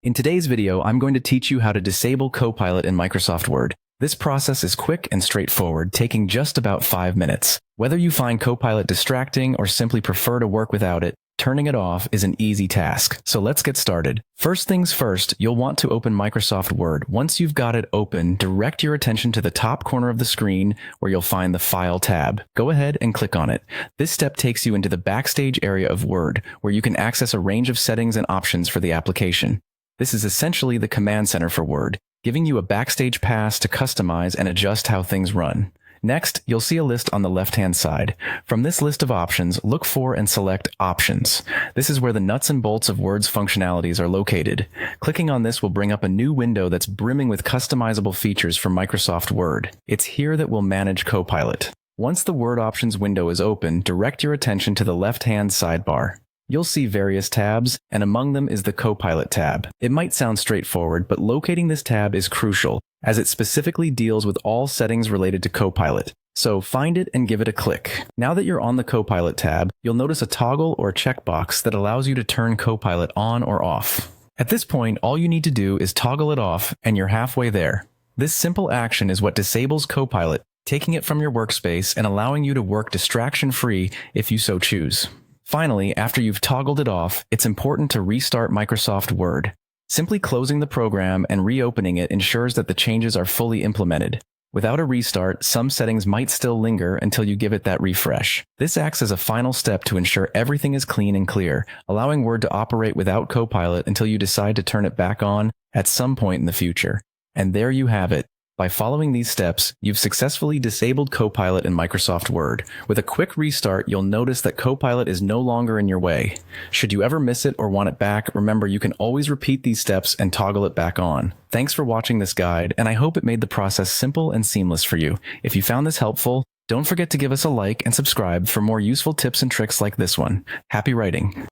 In today's video, I'm going to teach you how to disable Copilot in Microsoft Word. This process is quick and straightforward, taking just about 5 minutes. Whether you find Copilot distracting or simply prefer to work without it, turning it off is an easy task. So let's get started. First things first, you'll want to open Microsoft Word. Once you've got it open, direct your attention to the top corner of the screen where you'll find the File tab. Go ahead and click on it. This step takes you into the Backstage area of Word, where you can access a range of settings and options for the application. This is essentially the command center for Word, giving you a backstage pass to customize and adjust how things run. Next, you'll see a list on the left-hand side. From this list of options, look for and select Options. This is where the nuts and bolts of Word's functionalities are located. Clicking on this will bring up a new window that's brimming with customizable features from Microsoft Word. It's here that we'll manage Copilot. Once the Word Options window is open, direct your attention to the left-hand sidebar. You'll see various tabs, and among them is the Copilot tab. It might sound straightforward, but locating this tab is crucial, as it specifically deals with all settings related to Copilot. So find it and give it a click. Now that you're on the Copilot tab, you'll notice a toggle or checkbox that allows you to turn Copilot on or off. At this point, all you need to do is toggle it off, and you're halfway there. This simple action is what disables Copilot, taking it from your workspace and allowing you to work distraction-free if you so choose. Finally, after you've toggled it off, it's important to restart Microsoft Word. Simply closing the program and reopening it ensures that the changes are fully implemented. Without a restart, some settings might still linger until you give it that refresh. This acts as a final step to ensure everything is clean and clear, allowing Word to operate without Copilot until you decide to turn it back on at some point in the future. And there you have it. By following these steps, you've successfully disabled Copilot in Microsoft Word. With a quick restart, you'll notice that Copilot is no longer in your way. Should you ever miss it or want it back, remember you can always repeat these steps and toggle it back on. Thanks for watching this guide, and I hope it made the process simple and seamless for you. If you found this helpful, don't forget to give us a like and subscribe for more useful tips and tricks like this one. Happy writing!